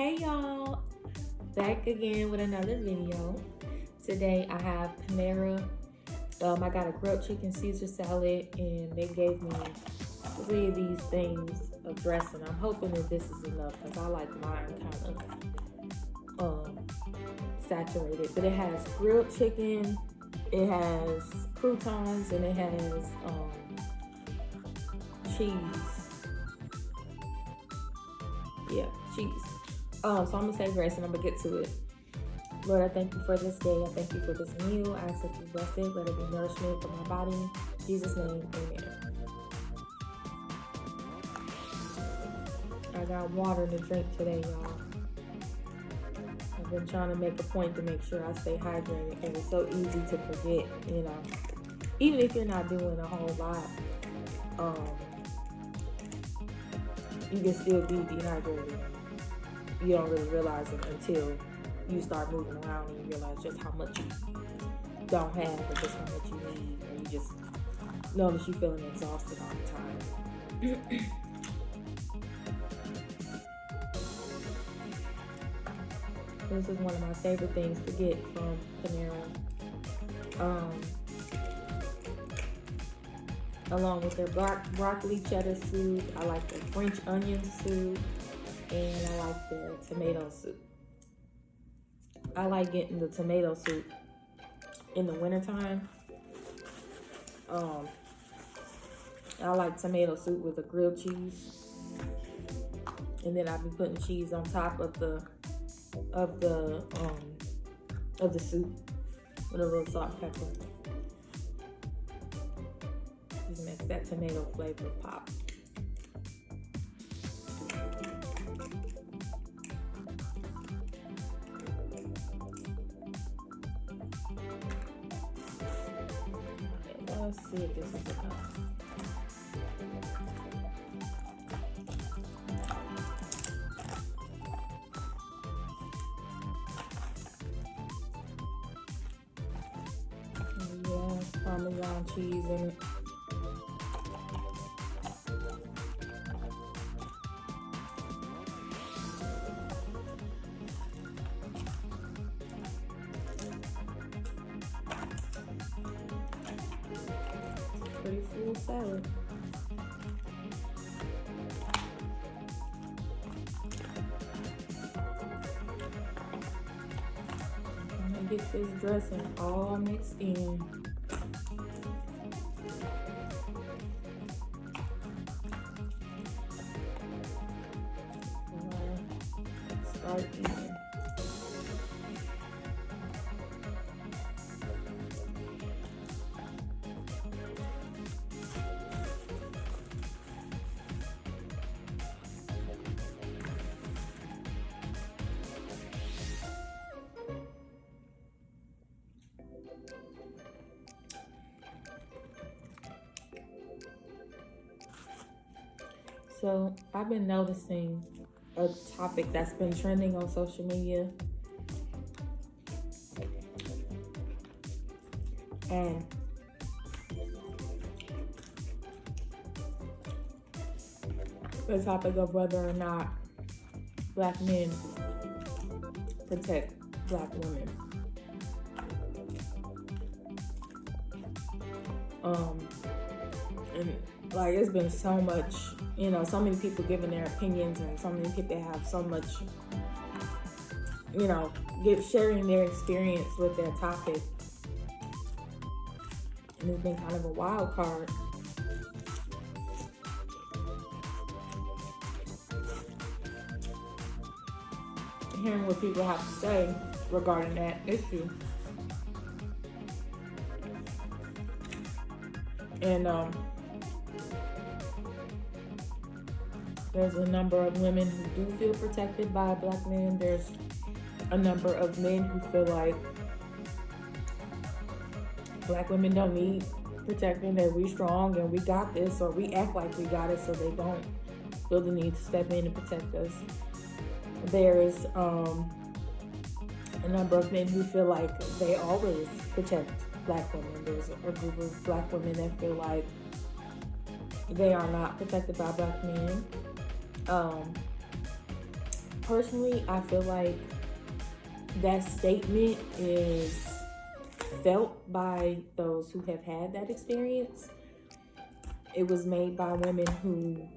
Hey y'all, back again with another video. Today I have Panera. I got a grilled chicken Caesar salad and they gave me 3 of these things of dressing. I'm hoping that this is enough because I like mine kind of saturated. But it has grilled chicken, it has croutons, and it has cheese. Yeah, cheese. So I'm gonna say grace and I'm gonna get to it. Lord, I thank you for this day. I thank you for this meal. I ask that you bless it. Let it be nourishment for my body. In Jesus' name, amen. I got water to drink today, y'all. I've been trying to make a point to make sure I stay hydrated, and it's so easy to forget, you know. Even if you're not doing a whole lot, you can still be dehydrated. You don't really realize it until you start moving around and you realize just how much you don't have or just how much you need, or you just notice you're feeling exhausted all the time. This is one of my favorite things to get from Panera. Along with their broccoli cheddar soup. I like their French onion soup, and I like their tomato soup. I like getting the tomato soup in the wintertime. I like tomato soup with a grilled cheese, and then I'll be putting cheese on top of the soup with a little salt and pepper. Just makes that tomato flavor pop. Let's see if this is enough. Yeah, Parmesan cheese in it. Pretty full salad. I'm gonna get this dressing all mixed in. Start eating. So I've been noticing a topic that's been trending on social media, and the topic of whether or not Black men protect Black women. And like, it's been so much, you know, so many people giving their opinions, and so many people have so much, you know, sharing their experience with their topic. And it's been kind of a wild card. Hearing what people have to say regarding that issue. And there's a number of women who do feel protected by Black men. There's a number of men who feel like Black women don't need protecting, that we strong and we got this, or we act like we got it so they don't feel the need to step in and protect us. There's a number of men who feel like they always protect Black women. There's a group of Black women that feel like they are not protected by Black men. personally, I feel like that statement is felt by those who have had that experience. It was made by women who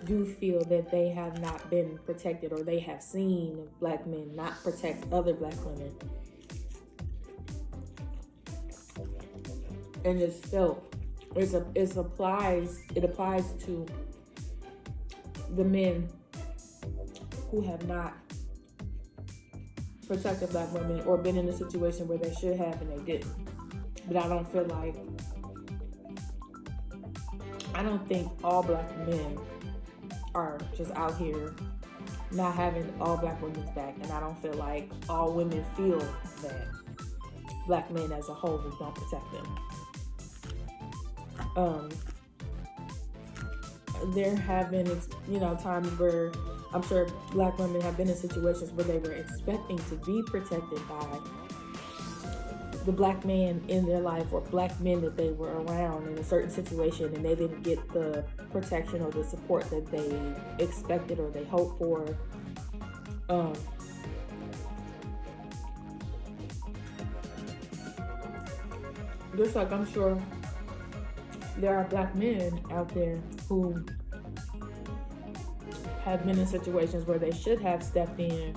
do feel that they have not been protected, or they have seen black men not protect other black women. And it's felt, it applies to the men who have not protected black women, or been in a situation where they should have and they didn't. But I don't think all black men are just out here not having all black women's back, and I don't feel like all women feel that black men as a whole don't protect them. There have been, times where I'm sure black women have been in situations where they were expecting to be protected by the black man in their life, or black men that they were around in a certain situation, and they didn't get the protection or the support that they expected or they hoped for. Just like I'm sure there are black men out there who have been in situations where they should have stepped in.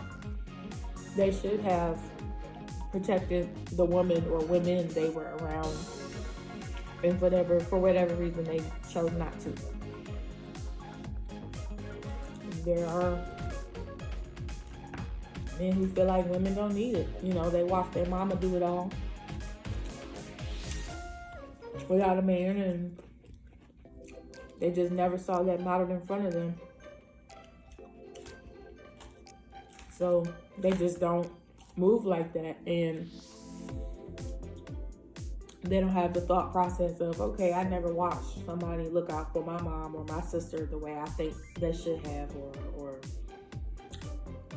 They should have protected the woman or women they were around, and for whatever reason they chose not to. There are men who feel like women don't need it. They watch their mama do it all without a man, and they just never saw that modeled in front of them. So they just don't move like that, and they don't have the thought process of, okay, I never watched somebody look out for my mom or my sister the way I think they should have, or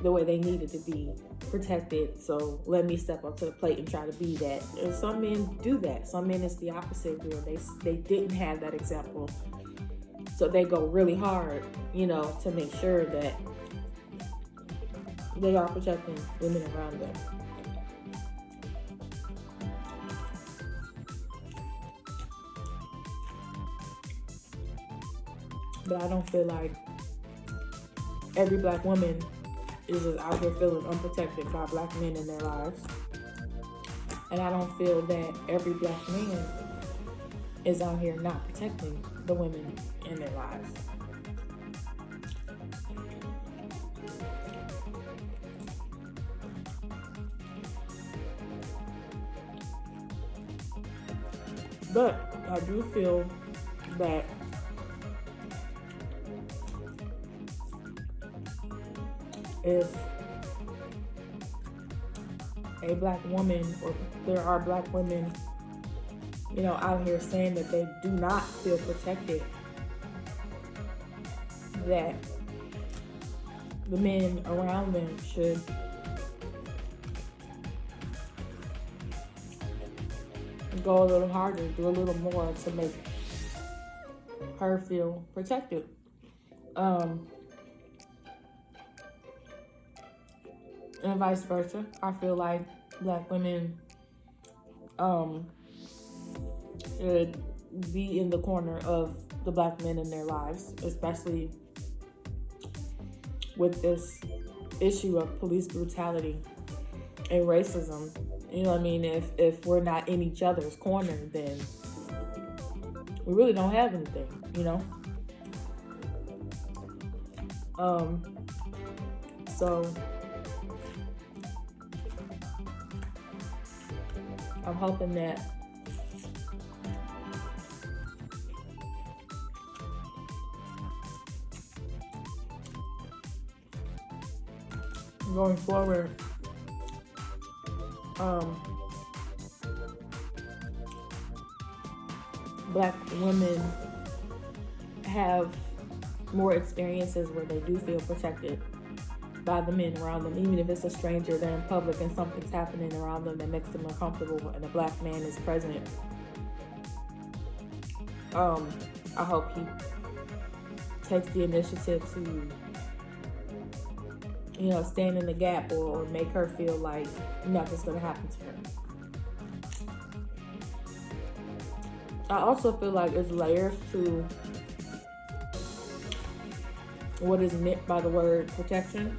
the way they needed to be protected. So let me step up to the plate and try to be that. And some men do that. Some men, it's the opposite, where they didn't have that example, so they go really hard, to make sure that they are protecting women around them. But I don't feel like every black woman is just out here feeling unprotected by black men in their lives. And I don't feel that every black man is out here not protecting the women in their lives. But I do feel that if a black woman, or there are black women, out here saying that they do not feel protected, that the men around them should go a little harder, do a little more to make her feel protected. And vice versa. I feel like black women should be in the corner of the black men in their lives, especially with this issue of police brutality and racism. If we're not in each other's corner, then we really don't have anything, So I'm hoping that going forward, black women have more experiences where they do feel protected by the men around them, even if it's a stranger, they're in public and something's happening around them that makes them uncomfortable and a black man is present. I hope he takes the initiative to stand in the gap or make her feel like nothing's going to happen to her. I also feel like there's layers to what is meant by the word protection,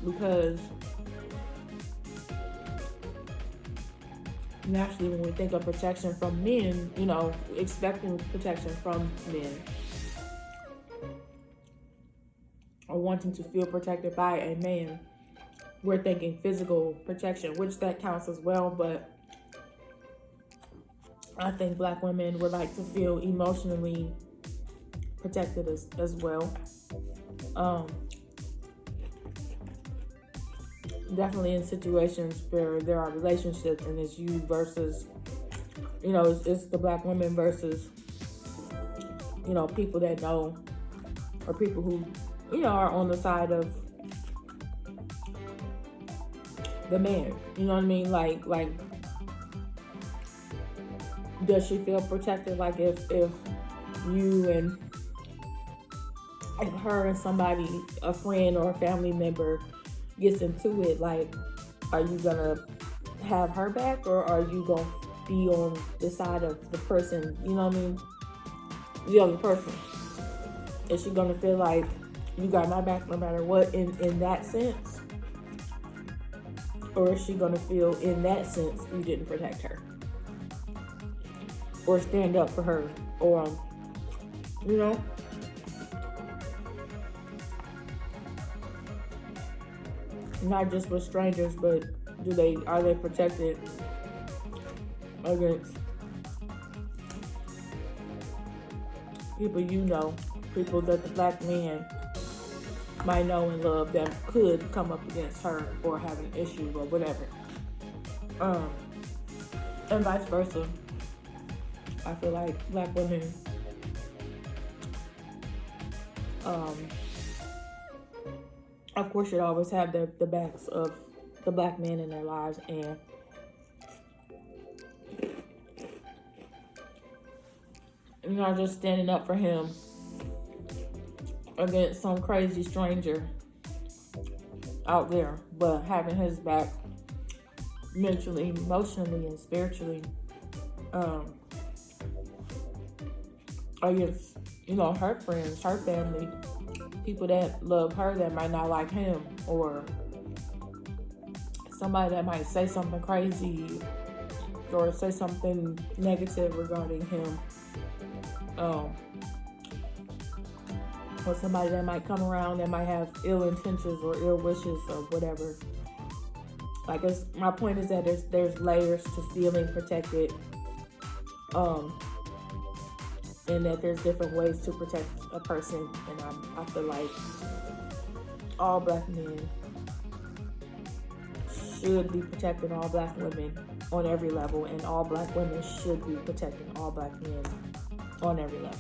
because naturally when we think of protection from men, expecting protection from men or wanting to feel protected by a man, we're thinking physical protection, which that counts as well, but I think Black women would like to feel emotionally protected as well. Definitely in situations where there are relationships and it's you versus, it's the Black women versus, people that know, or people who, are on the side of the man. You know what I mean? Like, does she feel protected? Like if you and her and somebody, a friend or a family member, gets into it, like, are you gonna have her back, or are you gonna be on the side of the person, the other person? Is she gonna feel like you got my back no matter what in that sense? Or is she gonna feel in that sense you didn't protect her? Or stand up for her, or, not just with strangers, but are they protected against people people that the Black man might know and love that could come up against her or have an issue or whatever. And vice versa. I feel like Black women of course should always have the backs of the Black men in their lives, and just standing up for him against some crazy stranger out there, but having his back mentally, emotionally, and spiritually against her friends, her family, people that love her that might not like him, or somebody that might say something crazy or say something negative regarding him, or somebody that might come around that might have ill intentions or ill wishes or whatever. Like, my point is that there's layers to feeling protected, and that there's different ways to protect a person, and I feel like all Black men should be protecting all Black women on every level, and all Black women should be protecting all Black men on every level.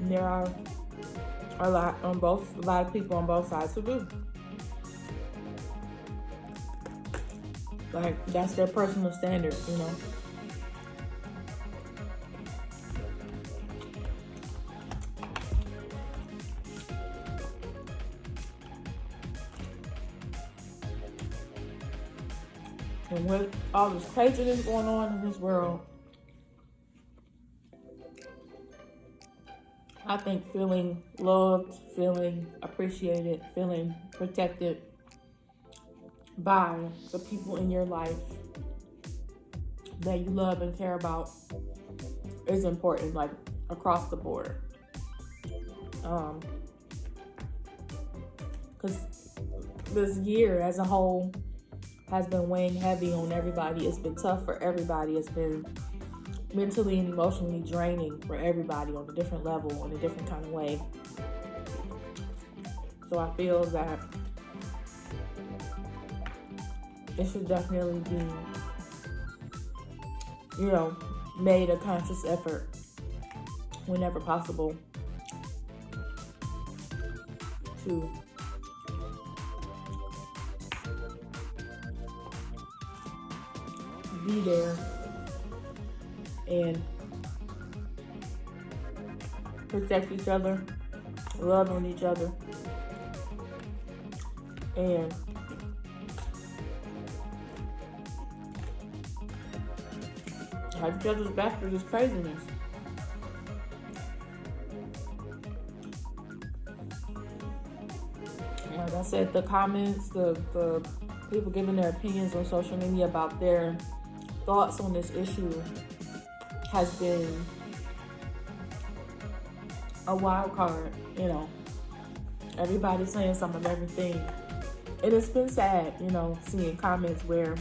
And there are a lot of people on both sides who do. Like, that's their personal standard, And with all this craziness going on in this world, I think feeling loved, feeling appreciated, feeling protected by the people in your life that you love and care about is important, like, across the board. Because this year as a whole has been weighing heavy on everybody. It's been tough for everybody. It's been mentally and emotionally draining for everybody on a different level, in a different kind of way. So I feel that it should definitely be, made a conscious effort whenever possible to be there and protect each other, love on each other, and have each other's back through this craziness. Like I said, the comments, the people giving their opinions on social media about their thoughts on this issue has been a wild card, you know. Everybody's saying some of everything. And it's been sad, you know, seeing comments where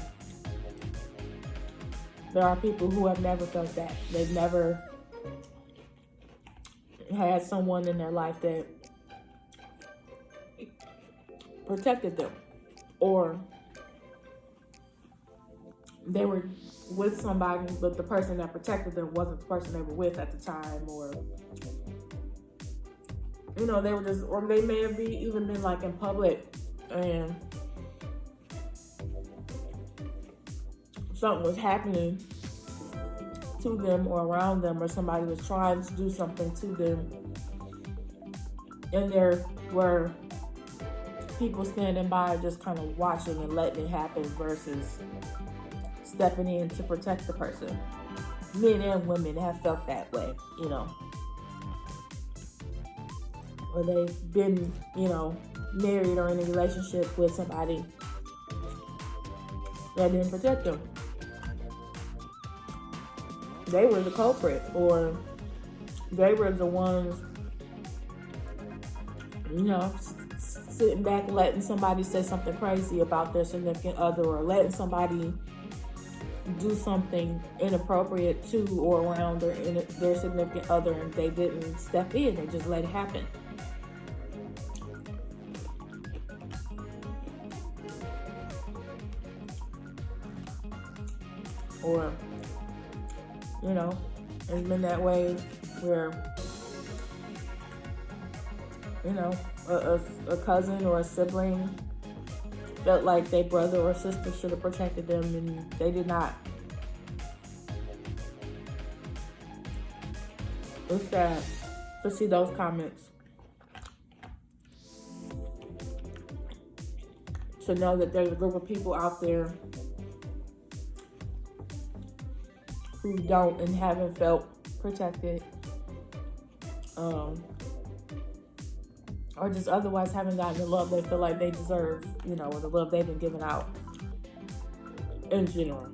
there are people who have never felt that. They've never had someone in their life that protected them, or they were with somebody but the person that protected them wasn't the person they were with at the time, or you know, they were just, or they may have even been like in public and something was happening to them or around them, or somebody was trying to do something to them, and there were people standing by just kind of watching and letting it happen versus stepping in to protect the person. Men and women have felt that way, you know. Or they've been, you know, married or in a relationship with somebody that didn't protect them. They were the culprit, or they were the ones, you know, sitting back letting somebody say something crazy about their significant other, or letting somebody do something inappropriate to or around their significant other, and they didn't step in, they just let it happen. Or, you know, it's been that way where, you know, a cousin or a sibling felt like their brother or sister should have protected them, and they did not. It's sad to see those comments. To know that there's a group of people out there who don't and haven't felt protected, or just otherwise haven't gotten the love they feel like they deserve, you know, or the love they've been given out in general.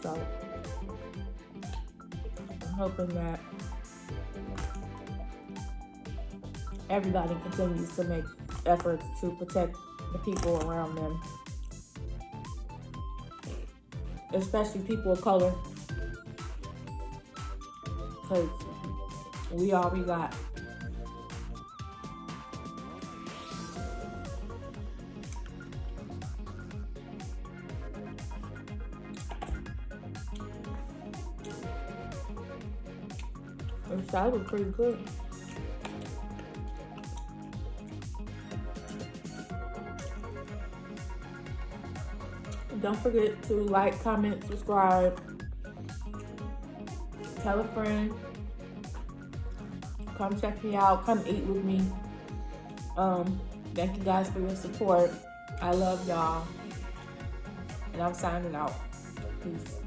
So I'm hoping that everybody continues to make efforts to protect the people around them, especially people of color, because we all we got. It sounded pretty good. Don't forget to like, comment, subscribe, tell a friend, come check me out, come eat with me. Thank you guys for your support. I love y'all, and I'm signing out. Peace.